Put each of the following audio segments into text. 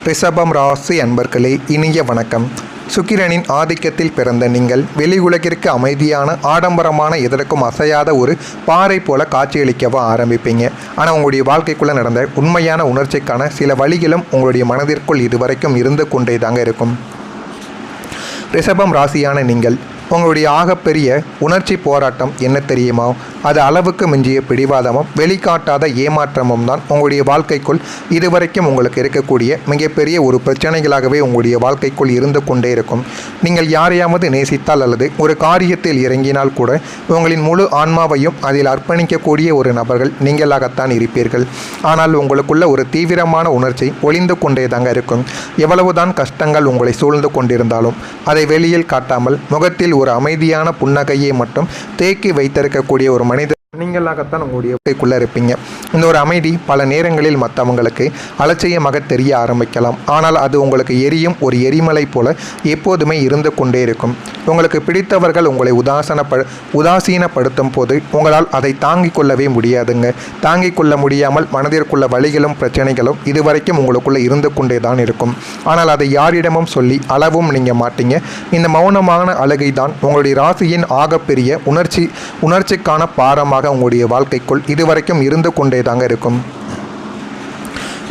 ரிஷபம் ராசி அன்பர்களே, இனிய வணக்கம். சுக்கிரனின் ஆதிக்கத்தில் பிறந்த நீங்கள் வெளி உலகிற்கு அமைதியான ஆடம்பரமான எதற்கும் அசையாத ஒரு பாறை போல காட்சியளிக்கவோ ஆரம்பிப்பீங்க. ஆனால் உங்களுடைய வாழ்க்கைக்குள்ளே நடந்த உண்மையான உணர்ச்சிக்கான சில வழிகளும் உங்களுடைய மனதிற்குள் இதுவரைக்கும் இருந்து கொண்டே தாங்க இருக்கும். ரிஷபம் ராசியான நீங்கள் உங்களுடைய ஆகப்பெரிய உணர்ச்சி போராட்டம் என்ன தெரியுமா? அது அளவுக்கு மிஞ்சிய பிடிவாதமும் வெளிக்காட்டாத ஏமாற்றமும் தான் உங்களுடைய வாழ்க்கைக்குள் இதுவரைக்கும் உங்களுக்கு இருக்கக்கூடிய மிகப்பெரிய ஒரு பிரச்சனைகளாகவே உங்களுடைய வாழ்க்கைக்குள் இருந்து கொண்டே இருக்கும். நீங்கள் யாரையாவது நேசித்தால் அல்லது ஒரு காரியத்தில் இறங்கினால் கூட உங்களின் முழு ஆன்மாவையும் அதில் அர்ப்பணிக்கக்கூடிய ஒரு நபர்கள் நீங்களாகத்தான் இருப்பீர்கள். ஆனால் உங்களுக்குள்ள ஒரு தீவிரமான உணர்ச்சி ஒளிந்து கொண்டே தாங்க இருக்கும். எவ்வளவுதான் கஷ்டங்கள் உங்களை சூழ்ந்து கொண்டிருந்தாலும் அதை வெளியில் காட்டாமல் முகத்தில் ஒரு அமைதியான புன்னகையை மட்டும் தேக்கி வைத்திருக்கக்கூடிய ஒரு மனிதர் நீங்களாகத்தான் உங்களுடைய வாழ்க்கைக்குள்ளே இருப்பீங்க. இந்த ஒரு அமைதி பல நேரங்களில் மற்றவங்களுக்கு அலட்சியமாக தெரிய ஆரம்பிக்கலாம். ஆனால் அது உங்களுக்கு எரியும் ஒரு எரிமலை போல எப்போதுமே இருந்து கொண்டே இருக்கும். உங்களுக்கு பிடித்தவர்கள் உங்களை உதாசீனப்படுத்தும் போது உங்களால் அதை தாங்கிக் கொள்ளவே முடியாதுங்க. தாங்கிக் கொள்ள முடியாமல் மனதிற்குள்ள வலிகளும் பிரச்சனைகளும் இதுவரைக்கும் உங்களுக்குள்ளே இருந்து கொண்டே தான் இருக்கும். ஆனால் அதை யாரிடமும் சொல்லி அளவும் நீங்கள் மாட்டீங்க. இந்த மௌனமான அழுகை தான் உங்களுடைய ராசியின் ஆகப்பெரிய உணர்ச்சிக்கான பாரமாக உங்களுடைய வாழ்க்கைக்குள் இதுவரைக்கும் இருந்து கொண்டே தாங்க இருக்கும்.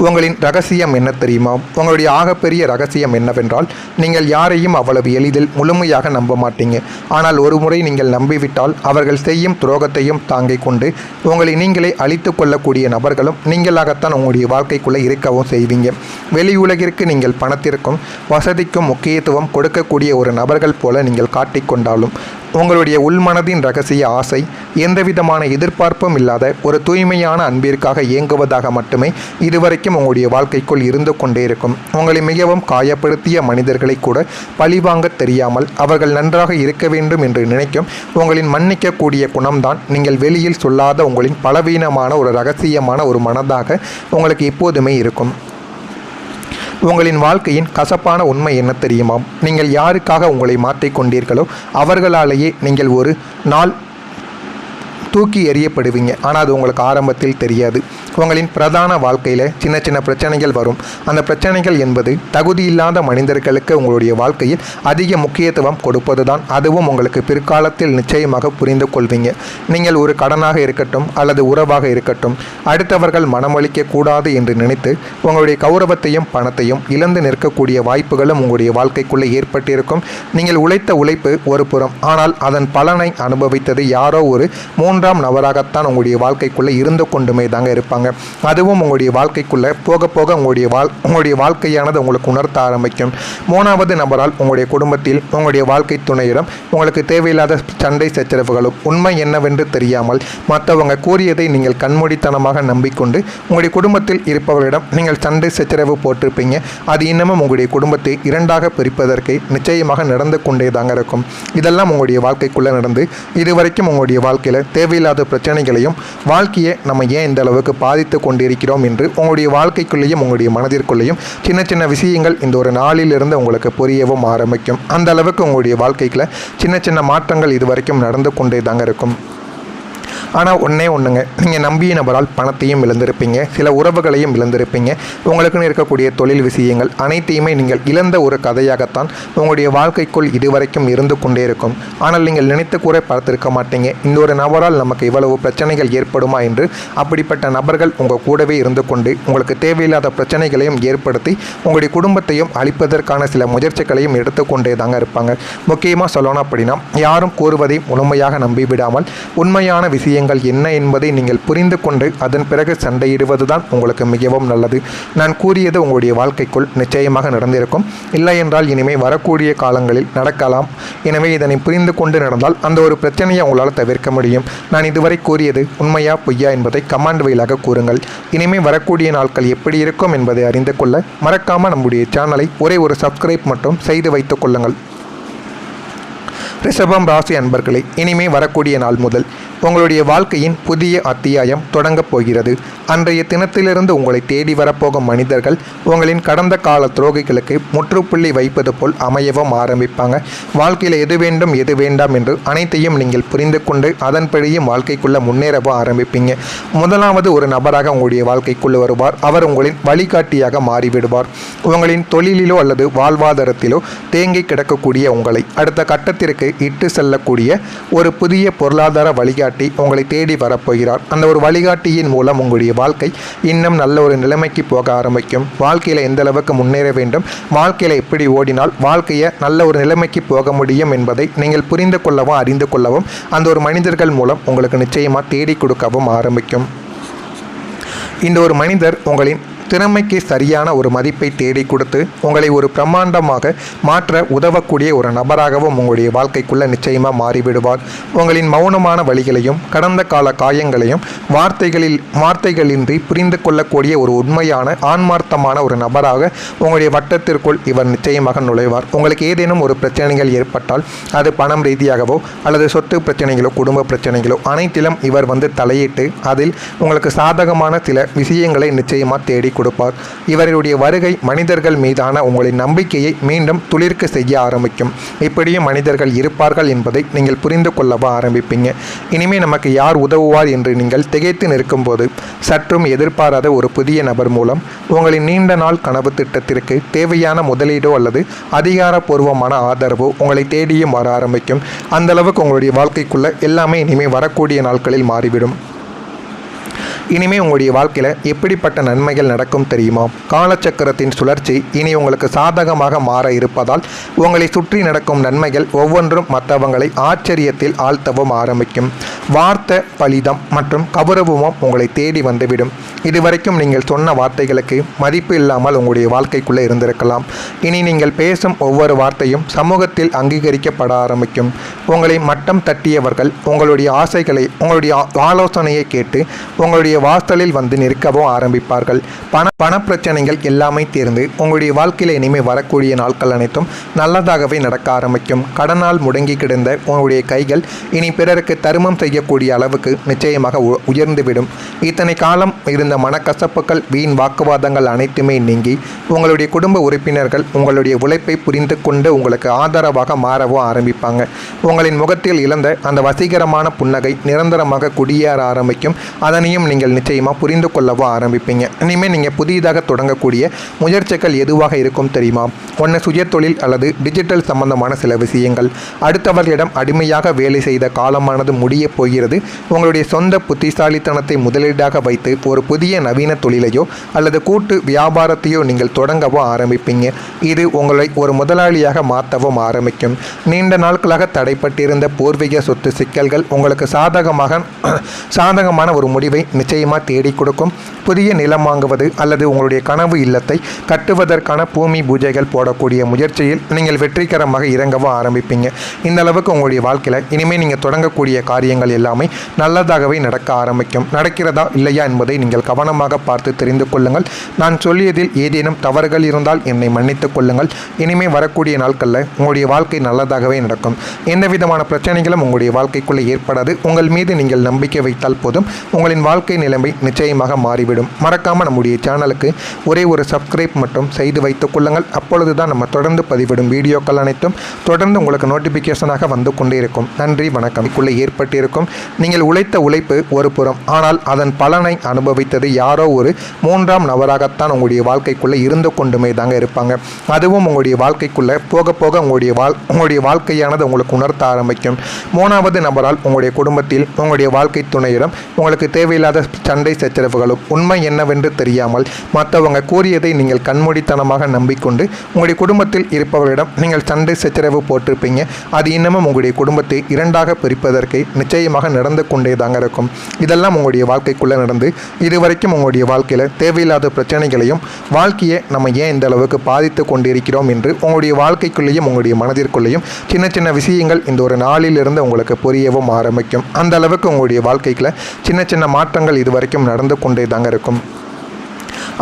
உங்களின் ரகசியம் என்ன தெரியுமா? உங்களுடைய ஆகப்பெரிய ரகசியம் என்னவென்றால், நீங்கள் யாரையும் அவ்வளவு எளிதில் முழுமையாக நம்ப மாட்டீங்க. ஆனால் ஒரு முறை நீங்கள் நம்பிவிட்டால் அவர்கள் செய்யும் துரோகத்தையும் தாங்கிக் கொண்டு உங்களை நீங்களே அழித்து கொள்ளக்கூடிய நபர்களும் நீங்களாகத்தான் உங்களுடைய வாழ்க்கைக்குள்ளே இருக்கவும் செய்வீங்க. வெளி உலகிற்கு நீங்கள் பணத்திற்கும் வசதிக்கும் முக்கியத்துவம் கொடுக்கக்கூடிய ஒரு நபர்கள் போல நீங்கள் காட்டிக்கொண்டாலும் உங்களுடைய உள்மனதின் ரகசிய ஆசை எந்தவிதமான எதிர்பார்ப்பும் இல்லாத ஒரு தூய்மையான அன்பிற்காக இயங்குவதாக மட்டுமே இதுவரைக்கும் உங்களுடைய வாழ்க்கைக்குள் இருந்து கொண்டே இருக்கும். உங்களை மிகவும் காயப்படுத்திய மனிதர்களை கூட பழிவாங்க தெரியாமல் அவர்கள் நன்றாக இருக்க வேண்டும் என்று நினைக்கும் உங்களின் மன்னிக்கக்கூடிய குணம்தான் நீங்கள் வெளியில் சொல்லாத உங்களின் பலவீனமான ஒரு ரகசியமான ஒரு மனதாக உங்களுக்கு எப்போதுமே இருக்கும். உங்களின் வாழ்க்கையின் கசப்பான உண்மை என்ன தெரியுமா? நீங்கள் யாருக்காக உங்களை மாற்றிக்கொண்டீர்களோ அவர்களாலேயே நீங்கள் ஒரு நாள் தூக்கி எறியப்படுவீங்க. ஆனால் அது உங்களுக்கு ஆரம்பத்தில் தெரியாது. உங்களின் பிரதான வாழ்க்கையில் சின்ன சின்ன பிரச்சனைகள் வரும். அந்த பிரச்சனைகள் என்பது தகுதியில்லாத மனிதர்களுக்கு உங்களுடைய வாழ்க்கையில் அதிக முக்கியத்துவம் கொடுப்பது தான். அதுவும் உங்களுக்கு பிற்காலத்தில் நிச்சயமாக புரிந்து கொள்வீங்க. நீங்கள் ஒரு கடனாக இருக்கட்டும் அல்லது உறவாக இருக்கட்டும், அடுத்தவர்கள் மனமளிக்கக்கூடாது என்று நினைத்து உங்களுடைய கௌரவத்தையும் பணத்தையும் இழந்து நிற்கக்கூடிய வாய்ப்புகளும் உங்களுடைய வாழ்க்கைக்குள்ளே ஏற்பட்டிருக்கும். நீங்கள் உழைத்த உழைப்பு ஒரு புறம், ஆனால் அதன் பலனை அனுபவித்தது யாரோ ஒரு மூன்றாம் நபராகத்தான் உங்களுடைய வாழ்க்கைக்குள்ளே இருந்து கொண்டுமே தாங்க இருப்பாங்க. அதுவும் உங்களுடைய வாழ்க்கைக்குள்ளே போக போக உங்களுடைய வாழ்க்கையானது உங்களுக்கு உணர்த்த ஆரம்பிக்கும். மூணாவது நபரால் உங்களுடைய குடும்பத்தில் உங்களுடைய வாழ்க்கை துணையிடம் உங்களுக்கு தேவையில்லாத சண்டை சச்சரவுகளும் உண்மை என்னவென்று தெரியாமல் மற்றவங்க கூறியதை நீங்கள் கண்மூடித்தனமாக நம்பிக்கொண்டு உங்களுடைய குடும்பத்தில் இருப்பவர்களிடம் நீங்கள் சண்டை சச்சரவு போட்டிருப்பீங்க. அது இன்னமும் உங்களுடைய குடும்பத்தை இரண்டாக பிரிப்பதற்கு நிச்சயமாக நடந்து கொண்டே தாங்க இருக்கும். இதெல்லாம் உங்களுடைய வாழ்க்கைக்குள்ளே நடந்து இதுவரைக்கும் உங்களுடைய வாழ்க்கையில் தேவையில்லாத பிரச்சனைகளையும் வாழ்க்கையை நம்ம ஏன் இந்த அளவுக்கு பாதித்து கொண்டிருக்கிறோம் என்று உங்களுடைய வாழ்க்கைக்குள்ளேயும் உங்களுடைய மனதிற்குள்ளேயும் சின்ன சின்ன விஷயங்கள் இந்த ஒரு நாளிலிருந்து உங்களுக்கு புரியவும் ஆரம்பிக்கும். அந்த அளவுக்கு உங்களுடைய வாழ்க்கையில் சின்ன சின்ன மாற்றங்கள் இதுவரைக்கும் நடந்து கொண்டே தாங்க இருக்கும். ஆனால் ஒன்றுங்க, நீங்கள் நம்பிய நபரால் பணத்தையும் இழந்திருப்பீங்க, சில உறவுகளையும் இழந்திருப்பீங்க. உங்களுக்குன்னு இருக்கக்கூடிய தொழில் விஷயங்கள் அனைத்தையுமே நீங்கள் இழந்த ஒரு கதையாகத்தான் உங்களுடைய வாழ்க்கைக்குள் இதுவரைக்கும் இருந்து கொண்டே இருக்கும். ஆனால் நீங்கள் நினைத்து கூட பார்த்திருக்க மாட்டீங்க, இந்த ஒரு நபரால் நமக்கு இவ்வளவு பிரச்சனைகள் ஏற்படுமா என்று. அப்படிப்பட்ட நபர்கள் உங்கள் கூடவே இருந்து கொண்டு உங்களுக்கு தேவையில்லாத பிரச்சனைகளையும் ஏற்படுத்தி உங்களுடைய குடும்பத்தையும் அழிப்பதற்கான சில முயற்சிகளையும் எடுத்துக்கொண்டே தாங்க இருப்பாங்க. முக்கியமாக சொல்லணும் அப்படின்னா, யாரும் கூறுவதை முழுமையாக நம்பிவிடாமல் உண்மையான விஷயங்கள் என்ன என்பதை நீங்கள் புரிந்து கொண்டு அதன் பிறகு சண்டையிடுவதுதான் உங்களுக்கு மிகவும் நல்லது. நான் கூறியது உங்களுடைய வாழ்க்கைக்குள் நிச்சயமாக நடந்திருக்கும். இல்லை என்றால் இனிமேல் வரக்கூடிய காலங்களில் நடக்கலாம். எனவே இதனை புரிந்து கொண்டு நடந்தால் அந்த ஒரு பிரச்சனையை உங்களால் தவிர்க்க முடியும். நான் இதுவரை கூறியது உண்மையா பொய்யா என்பதை கமெண்ட் வாயிலாக கூறுங்கள். இனிமேல் வரக்கூடிய நாட்கள் எப்படி இருக்கும் என்பதை அறிந்து கொள்ள மறக்காமல் நம்முடைய சேனலை ஒரே ஒரு சப்ஸ்கிரைப் மட்டும் செய்து வைத்துக் கொள்ளுங்கள். ரிஷபம் ராசி அன்பர்களே, இனிமே வரக்கூடிய நாள் முதல் உங்களுடைய வாழ்க்கையின் புதிய அத்தியாயம் தொடங்கப் போகிறது. அன்றைய தினத்திலிருந்து உங்களை தேடி வரப்போகும் மனிதர்கள் உங்களின் கடந்த கால துரோகிகளுக்கு முற்றுப்புள்ளி வைப்பது போல் அமையவும் ஆரம்பிப்பாங்க. வாழ்க்கையில் எது வேண்டும் எது வேண்டாம் என்று அனைத்தையும் நீங்கள் புரிந்து கொண்டு அதன்படியும் வாழ்க்கைக்குள்ளே முன்னேறவும் ஆரம்பிப்பீங்க. முதலாவது ஒரு நபராக உங்களுடைய வாழ்க்கைக்குள்ளே வருவார். அவர் உங்களின் வழிகாட்டியாக மாறிவிடுவார். உங்களின் தொழிலிலோ அல்லது வாழ்வாதாரத்திலோ தேங்கி கிடக்கக்கூடிய உங்களை அடுத்த கட்டத்திற்கு இட்டு செல்லக்கூடிய ஒரு புதிய பொருளாதார வழிகாட்டி உங்களை தேடி வரப்போகிறார். அந்த ஒரு வழிகாட்டியின் மூலம் உங்களுடைய வாழ்க்கை இன்னும் நல்ல ஒரு நிலைமைக்கு போக ஆரம்பிக்கும். வாழ்க்கையில் எந்த அளவுக்கு முன்னேற வேண்டும், வாழ்க்கையில் எப்படி ஓடினால் வாழ்க்கையை நல்ல ஒரு நிலைமைக்கு போக முடியும் என்பதை நீங்கள் புரிந்து கொள்ளவும் அறிந்து கொள்ளவும் அந்த ஒரு மனிதர்கள் மூலம் உங்களுக்கு நிச்சயமாக தேடி கொடுக்கவும் ஆரம்பிக்கும். இந்த ஒரு மனிதர் உங்களின் திறமைக்கு சரியான ஒரு மதிப்பை தேடி கொடுத்து உங்களை ஒரு பிரம்மாண்டமாக மாற்ற உதவக்கூடிய ஒரு நபராகவும் உங்களுடைய வாழ்க்கைக்குள்ளே நிச்சயமாக மாறிவிடுவார். உங்களின் மௌனமான வழிகளையும் கடந்த கால காயங்களையும் வார்த்தைகளின்றி புரிந்து கொள்ளக்கூடிய ஒரு உண்மையான ஆன்மார்த்தமான ஒரு நபராக உங்களுடைய வட்டத்திற்குள் இவர் நிச்சயமாக நுழைவார். உங்களுக்கு ஏதேனும் ஒரு பிரச்சனைகள் ஏற்பட்டால் அது பணம் ரீதியாகவோ அல்லது சொத்து பிரச்சனைகளோ குடும்ப பிரச்சனைகளோ அனைத்திலும் இவர் தலையிட்டு அதில் உங்களுக்கு சாதகமான சில விஷயங்களை நிச்சயமாக தேடி கொடுப்பார். இவருடைய வருகை மனிதர்கள் மீதான உங்களின் நம்பிக்கையை மீண்டும் துளிர்க்க செய்ய ஆரம்பிக்கும். இப்படியும் மனிதர்கள் இருப்பார்கள் என்பதை நீங்கள் புரிந்து கொள்ளவா ஆரம்பிப்பீங்க. இனிமே நமக்கு யார் உதவுவார் என்று நீங்கள் திகைத்து நிற்கும்போது சற்றும் எதிர்பாராத ஒரு புதிய நபர் மூலம் உங்களின் நீண்ட நாள் கனவு திட்டத்திற்கு தேவையான முதலீடோ அல்லது அதிகாரப்பூர்வமான ஆதரவோ உங்களை தேடியும் வர ஆரம்பிக்கும். அந்த அளவுக்கு உங்களுடைய வாழ்க்கைக்குள்ள எல்லாமே இனிமே வரக்கூடிய நாட்களில் மாறிவிடும். இனிமே உங்களுடைய வாழ்க்கையில் எப்படிப்பட்ட நன்மைகள் நடக்கும் தெரியுமா? காலச்சக்கரத்தின் சுழற்சி இனி உங்களுக்கு சாதகமாக மாற இருப்பதால் உங்களை சுற்றி நடக்கும் நன்மைகள் ஒவ்வொன்றும் மற்றவங்களை ஆச்சரியத்தில் ஆழ்த்தவும் ஆரம்பிக்கும். வார்த்தை பலிதம் மற்றும் கௌரவமும் உங்களை தேடி வந்துவிடும். இதுவரைக்கும் நீங்கள் சொன்ன வார்த்தைகளுக்கு மதிப்பு இல்லாமல் உங்களுடைய வாழ்க்கைக்குள்ளே இருந்திருக்கலாம். இனி நீங்கள் பேசும் ஒவ்வொரு வார்த்தையும் சமூகத்தில் அங்கீகரிக்கப்பட ஆரம்பிக்கும். உங்களை மட்டம் தட்டியவர்கள் உங்களுடைய ஆசைகளை உங்களுடைய ஆலோசனையை கேட்டு உங்களுடைய வாசலில் நிற்கவும் ஆரம்பிப்பார்கள். பண பிரச்சனைகள் எல்லாமே தீர்ந்து உங்களுடைய வாழ்க்கையில் இனிமேல் வரக்கூடிய நாட்கள் அனைத்தும் நல்லதாகவே நடக்க ஆரம்பிக்கும். கடனால் முடங்கி கிடந்த உங்களுடைய கைகள் இனி பிறருக்கு தருமம் செய்யக்கூடிய அளவுக்கு நிச்சயமாக உயர்ந்துவிடும். இத்தனை காலம் இருந்த மனக்கசப்புகள் வீண் வாக்குவாதங்கள் அனைத்துமே நீங்கி உங்களுடைய குடும்ப உறுப்பினர்கள் உங்களுடைய உழைப்பை புரிந்து கொண்டு உங்களுக்கு ஆதரவாக மாறவும் ஆரம்பிப்பாங்க. உங்களின் முகத்தில் இழந்த அந்த வசீகரமான புன்னகை நிரந்தரமாக குடியேற ஆரம்பிக்கும். அதனையும் நீங்கள் நிச்சயமாக புரிந்து கொள்ளவோ ஆரம்பிப்பீங்க. இனிமேல் நீங்கள் புதிதாக தொடங்கக்கூடிய முயற்சிகள் எதுவாக இருக்கும் தெரியுமா? ஒன்று சுய தொழில் அல்லது டிஜிட்டல் சம்பந்தமான சில விஷயங்கள். அடுத்தவர்களிடம் அடிமையாக வேலை செய்த காலமானது முடிய போகிறது. உங்களுடைய சொந்த புத்திசாலித்தனத்தை முதலீடாக வைத்து ஒரு புதிய நவீன தொழிலையோ அல்லது கூட்டு வியாபாரத்தையோ நீங்கள் தொடங்கவோ ஆரம்பிப்பீங்க. இது உங்களை ஒரு முதலாளியாக மாற்றவும் ஆரம்பிக்கும். நீண்ட நாட்களாக தடைப்பட்டிருந்த பூர்வீக சொத்து சிக்கல்கள் உங்களுக்கு சாதகமான ஒரு முடிவை நிச்சயமாக தேடி கொடுக்கும். புதிய நிலம் வாங்குவது அல்லது உங்களுடைய கனவு இல்லத்தை கட்டுவதற்கான பூமி பூஜைகள் போடக்கூடிய முயற்சியில் நீங்கள் வெற்றிகரமாக இறங்கவும் ஆரம்பிப்பீங்க. இந்த அளவுக்கு உங்களுடைய வாழ்க்கையில் இனிமேல் நீங்கள் தொடங்கக்கூடிய காரியங்கள் எல்லாமே நல்லதாகவே நடக்க ஆரம்பிக்கும். நடக்கிறதா இல்லையா என்பதை நீங்கள் கவனமாக பார்த்து தெரிந்து கொள்ளுங்கள். நான் சொல்லியதில் ஏதேனும் தவறுகள் இருந்தால் என்னை மன்னித்துக் கொள்ளுங்கள். இனிமேல் வரக்கூடிய நாட்களில் உங்களுடைய வாழ்க்கை நல்லதாகவே நடக்கும். எந்த விதமான பிரச்சனைகளும் உங்களுடைய வாழ்க்கைக்குள்ளே ஏற்படாது. உங்கள் மீது நீங்கள் நம்பிக்கை வைத்தால் போதும் உங்களின் வாழ்க்கை நிலைமை நிச்சயமாக மாறிவிடும். மறக்காமல் நம்முடைய சேனலுக்கு ஒரே ஒரு சப்ஸ்கிரைப் மட்டும் செய்து வைத்துக் கொள்ளுங்கள். அப்பொழுது தான் நம்ம தொடர்ந்து பதிவிடும் வீடியோக்கள் அனைத்தும் தொடர்ந்து உங்களுக்கு நோட்டிஃபிகேஷனாக வந்து கொண்டே இருக்கும். நன்றி, வணக்கம். இதுக்குள்ளே ஏற்பட்டிருக்கும் நீங்கள் உழைத்த உழைப்பு ஒரு புறம், ஆனால் அதன் பலனை அனுபவித்தது யாரோ ஒரு மூன்றாம் நபராகத்தான் உங்களுடைய வாழ்க்கைக்குள்ளே இருந்து கொண்டுமே தாங்க இருப்பாங்க. அதுவும் உங்களுடைய வாழ்க்கைக்குள்ளே போக போக உங்களுடைய வாழ்க்கையானது உங்களுக்கு உணர்த்த ஆரம்பிக்கும். மூணாவது நபரால் உங்களுடைய குடும்பத்தில் உங்களுடைய வாழ்க்கை துணையிடம் உங்களுக்கு தேவையில்லாத சண்டை சச்சரவுகளும் உண்மை என்னவென்று தெரியாமல் மற்றவங்க கூறியதை நீங்கள் கண்மூடித்தனமாக நம்பிக்கொண்டு உங்களுடைய குடும்பத்தில் இருப்பவர்களிடம் நீங்கள் சண்டை சச்சரவு போட்டிருப்பீங்க. அது இன்னமும் உங்களுடைய குடும்பத்தை இரண்டாக பிரிப்பதற்கு நிச்சயமாக நடந்து கொண்டே தாங்க இருக்கும். இதெல்லாம் உங்களுடைய வாழ்க்கைக்குள்ளே நடந்து இதுவரைக்கும் உங்களுடைய வாழ்க்கையில் தேவையில்லாத பிரச்சனைகளையும் வாழ்க்கையை நம்ம ஏன் இந்த அளவுக்கு பாதித்து கொண்டிருக்கிறோம் என்று உங்களுடைய வாழ்க்கைக்குள்ளேயும் உங்களுடைய மனதிற்குள்ளேயும் சின்ன சின்ன விஷயங்கள் இந்த ஒரு நாளிலிருந்து உங்களுக்கு புரியவும் ஆரம்பிக்கும். அந்த அளவுக்கு உங்களுடைய வாழ்க்கையில் சின்ன சின்ன மாற்றங்கள் இதுவரைக்கும் நடந்து கொண்டே தாங்க இருக்கும்.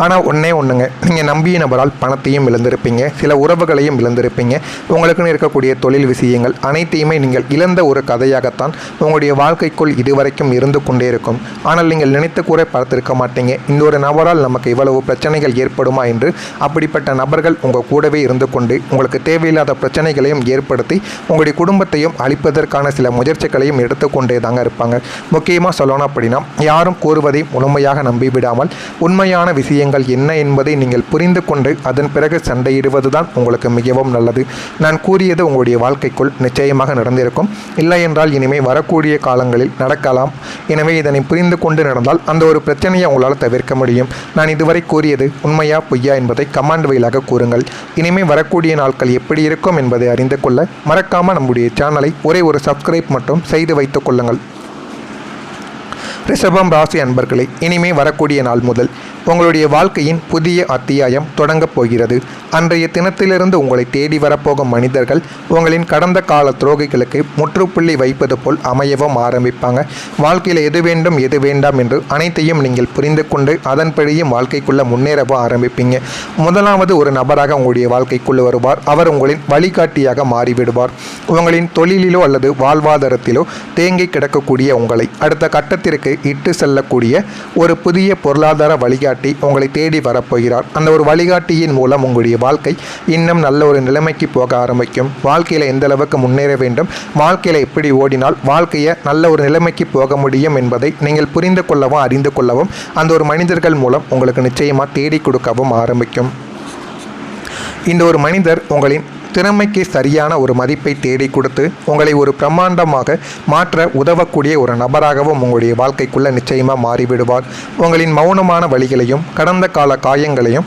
ஆனால் ஒன்றுங்க, நீங்கள் நம்பிய நபரால் பணத்தையும் இழந்திருப்பீங்க, சில உறவுகளையும் இழந்திருப்பீங்க. உங்களுக்குன்னு இருக்கக்கூடிய தொழில் விஷயங்கள் அனைத்தையுமே நீங்கள் இழந்த ஒரு கதையாகத்தான் உங்களுடைய வாழ்க்கைக்குள் இதுவரைக்கும் இருந்து கொண்டே இருக்கும். ஆனால் நீங்கள் நினைத்து கூட பார்த்திருக்க மாட்டீங்க, இந்த ஒரு நபரால் நமக்கு இவ்வளவு பிரச்சனைகள் ஏற்படுமா என்று. அப்படிப்பட்ட நபர்கள் உங்கள் கூடவே இருந்து கொண்டு உங்களுக்கு தேவையில்லாத பிரச்சனைகளையும் ஏற்படுத்தி உங்களுடைய குடும்பத்தையும் அழிப்பதற்கான சில முயற்சிகளையும் எடுத்துக்கொண்டே தாங்க இருப்பாங்க. முக்கியமாக சொல்லணும் அப்படின்னா, யாரும் கூறுவதை முழுமையாக நம்பிவிடாமல் உண்மையான விஷயங்கள் என்ன என்பதை நீங்கள் புரிந்து கொண்டு அதன் பிறகு சண்டையிடுவது தான் உங்களுக்கு மிகவும் நல்லது. நான் கூறியது உங்களுடைய வாழ்க்கைக்குள் நிச்சயமாக நடந்திருக்கும், இல்லை என்றால் இனிமேல் வரக்கூடிய காலங்களில் நடக்கலாம். எனவே இதனை புரிந்து கொண்டு நடந்தால் அந்த ஒரு பிரச்சனையை உங்களால் தவிர்க்க முடியும். நான் இதுவரை கூறியது உண்மையா பொய்யா என்பதை கமெண்ட் வழியாக கூறுங்கள். இனிமேல் வரக்கூடிய நாட்கள் எப்படி இருக்கும் என்பதை அறிந்து கொள்ள மறக்காமல் நம்முடைய சேனலை ஒரே ஒரு சப்ஸ்கிரைப் மட்டும் செய்து வைத்துக் கொள்ளுங்கள். ரிஷபம் ராசி அன்பர்களே, இனிமே வரக்கூடிய நாள் முதல் உங்களுடைய வாழ்க்கையின் புதிய அத்தியாயம் தொடங்கப் போகிறது. அன்றைய தினத்திலிருந்து உங்களை தேடி வரப்போகும் மனிதர்கள் உங்களின் கடந்த கால துரோகிகளுக்கு முற்றுப்புள்ளி வைப்பது போல் அமையவும் ஆரம்பிப்பாங்க. வாழ்க்கையில் எது வேண்டும் எது வேண்டாம் என்று அனைத்தையும் நீங்கள் புரிந்து கொண்டு அதன்படியும் வாழ்க்கைக்குள்ளே முன்னேறவும் ஆரம்பிப்பீங்க. முதலாவது ஒரு நபராக உங்களுடைய வாழ்க்கைக்குள்ளே வருவார். அவர் உங்களின் வழிகாட்டியாக மாறிவிடுவார். உங்களின் தொழிலிலோ அல்லது வாழ்வாதாரத்திலோ தேங்கி கிடக்கக்கூடிய உங்களை அடுத்த கட்டத்திற்கு இட்டு செல்லக்கூடிய ஒரு புதிய பொருளாதார வழிகாட்டி உங்களை தேடி வரப்போகிறார். அந்த ஒரு வழிகாட்டியின் மூலம் உங்களுடைய வாழ்க்கை இன்னும் நல்ல ஒரு நிலைமைக்கு போக ஆரம்பிக்கும். வாழ்க்கையில் எந்த அளவுக்கு முன்னேற வேண்டும், வாழ்க்கையில் எப்படி ஓடினால் வாழ்க்கையை நல்ல ஒரு நிலைமைக்கு போக முடியும் என்பதை நீங்கள் புரிந்து கொள்ளவும் அறிந்து கொள்ளவும் அந்த ஒரு மனிதர்கள் மூலம் உங்களுக்கு நிச்சயமாக தேடி கொடுக்கவும் ஆரம்பிக்கும். இந்த ஒரு மனிதர் உங்களின் திறமைக்கு சரியான ஒரு மதிப்பை தேடி கொடுத்து உங்களை ஒரு பிரம்மாண்டமாக மாற்ற உதவக்கூடிய ஒரு நபராகவும் உங்களுடைய வாழ்க்கைக்குள்ளே நிச்சயமாக மாறிவிடுவார். உங்களின் மௌனமான வழிகளையும் கடந்த கால காயங்களையும்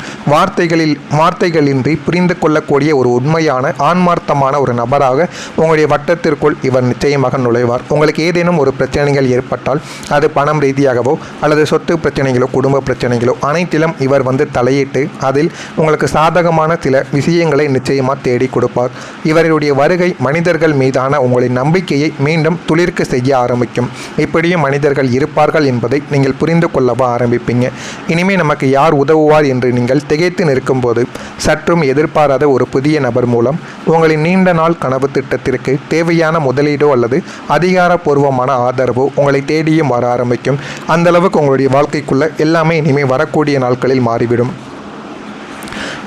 வார்த்தைகளின்றி புரிந்து கொள்ளக்கூடிய ஒரு உண்மையான ஆன்மார்த்தமான ஒரு நபராக உங்களுடைய வட்டத்திற்குள் இவர் நிச்சயமாக நுழைவார். உங்களுக்கு ஏதேனும் ஒரு பிரச்சனைகள் ஏற்பட்டால் அது பணம் ரீதியாகவோ அல்லது சொத்து பிரச்சனைகளோ குடும்ப பிரச்சனைகளோ அனைத்திலும் இவர் தலையிட்டு அதில் உங்களுக்கு சாதகமான சில விஷயங்களை நிச்சயமாக தேடி கொடுப்பார். இவருடைய வருகை மனிதர்கள் மீதான உங்களின் நம்பிக்கையை மீண்டும் துளிர்க்க செய்ய ஆரம்பிக்கும். இப்படியும் மனிதர்கள் இருப்பார்கள் என்பதை நீங்கள் புரிந்து கொள்ளவா ஆரம்பிப்பீங்க. இனிமேல் நமக்கு யார் உதவுவார் என்று நீங்கள் திகைத்து நிற்கும் போது சற்றும் எதிர்பாராத ஒரு புதிய நபர் மூலம் உங்களின் நீண்ட நாள் கனவு திட்டத்திற்கு தேவையான முதலீடோ அல்லது அதிகாரப்பூர்வமான ஆதரவோ உங்களை தேடியும் வர ஆரம்பிக்கும். அந்த அளவுக்கு உங்களுடைய வாழ்க்கைக்குள்ள எல்லாமே இனிமேல் வரக்கூடிய நாட்களில் மாறிவிடும்.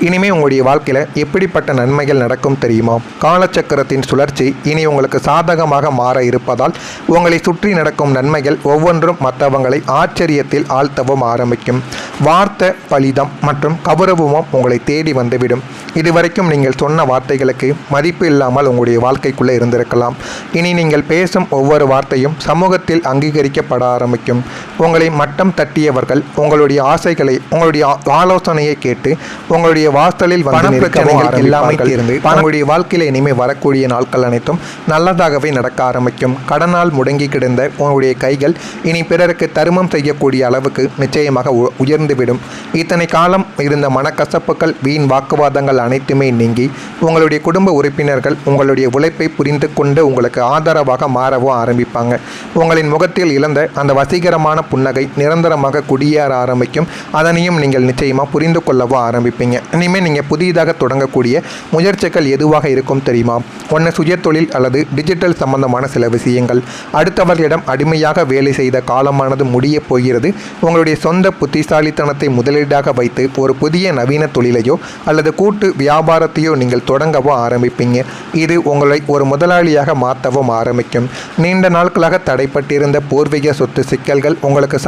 இனிமேல் உங்களுடைய வாழ்க்கையில் எப்படிப்பட்ட நன்மைகள் நடக்கும் தெரியுமா? காலச்சக்கரத்தின் சுழற்சி இனி உங்களுக்கு சாதகமாக மாற இருப்பதால் உங்களை சுற்றி நடக்கும் நன்மைகள் ஒவ்வொன்றும் மற்றவங்களை ஆச்சரியத்தில் ஆழ்த்தவும் ஆரம்பிக்கும். வார்த்தை பலிதம் மற்றும் கௌரவமும் உங்களை தேடி வந்துவிடும். இதுவரைக்கும் நீங்கள் சொன்ன வார்த்தைகளுக்கு மதிப்பு இல்லாமல் உங்களுடைய வாழ்க்கைக்குள்ளே இருந்திருக்கலாம். இனி நீங்கள் பேசும் ஒவ்வொரு வார்த்தையும் சமூகத்தில் அங்கீகரிக்கப்பட ஆரம்பிக்கும். உங்களை மட்டம் தட்டியவர்கள் உங்களுடைய ஆசைகளை உங்களுடைய ஆலோசனையை கேட்டு உங்களுடைய வாசலில் பிரச்சனைகள் எல்லாமே தீர்ந்து உங்களுடைய வாழ்க்கையில் இனிமேல் வரக்கூடிய நாட்கள் அனைத்தும் நல்லதாகவே நடக்க ஆரம்பிக்கும். கடனால் முடங்கி கிடந்த உங்களுடைய கைகள் இனி பிறருக்கு தருமம் செய்யக்கூடிய அளவுக்கு நிச்சயமாக உயர்ந்துவிடும். இத்தனை காலம் இருந்த மனக்கசப்புகள் வீண் வாக்குவாதங்கள் அனைத்துமே நீங்கி உங்களுடைய குடும்ப உறுப்பினர்கள் உங்களுடைய உழைப்பை புரிந்து கொண்டு உங்களுக்கு ஆதரவாக மாறவும் ஆரம்பிப்பாங்க. உங்களின் முகத்தில் இழந்த அந்த வசீகரமான புன்னகை நிரந்தரமாக குடியேற ஆரம்பிக்கும். அதனையும் நீங்கள் நிச்சயமாக புரிந்து கொள்ளவும் ஆரம்பிப்பீங்க. இனிமேல் நீங்கள் புதிதாக தொடங்கக்கூடிய முயற்சிகள் எதுவாக இருக்கும் தெரியுமா? ஒன்று சுய தொழில் அல்லது டிஜிட்டல் சம்பந்தமான சில விஷயங்கள். அடுத்தவர்களிடம் அடிமையாக வேலை செய்த காலமானது முடிய போகிறது. உங்களுடைய சொந்த புத்திசாலித்தனத்தை முதலீடாக வைத்து ஒரு புதிய நவீன தொழிலையோ அல்லது கூட்டு வியாபாரத்தையோ நீங்கள் தொடங்கவோ ஆரம்பிப்பீங்க. இது உங்களை ஒரு முதலாளியாக மாற்றவும் ஆரம்பிக்கும். நீண்ட நாட்களாக தடைப்பட்டிருந்த பூர்வீக சொத்து சிக்கல்கள் உங்களுக்கு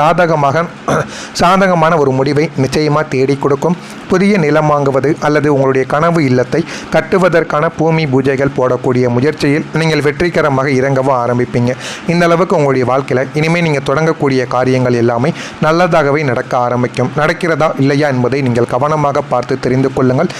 சாதகமான ஒரு முடிவை நிச்சயமாக தேடி கொடுக்கும். புதிய நிலம் வாங்குவது அல்லது உங்களுடைய கனவு இல்லத்தை கட்டுவதற்கான பூமி பூஜைகள் போடக்கூடிய முயற்சியில் நீங்கள் வெற்றிகரமாக இறங்கவும் ஆரம்பிப்பீங்க. இந்த அளவுக்கு உங்களுடைய வாழ்க்கையில் இனிமேல் நீங்கள் தொடங்கக்கூடிய காரியங்கள் எல்லாமே நல்லதாகவே நடக்க ஆரம்பிக்கும். நடக்கிறதா இல்லையா என்பதை நீங்கள் கவனமாக பார்த்து தெரிந்து கொள்ளுங்கள்.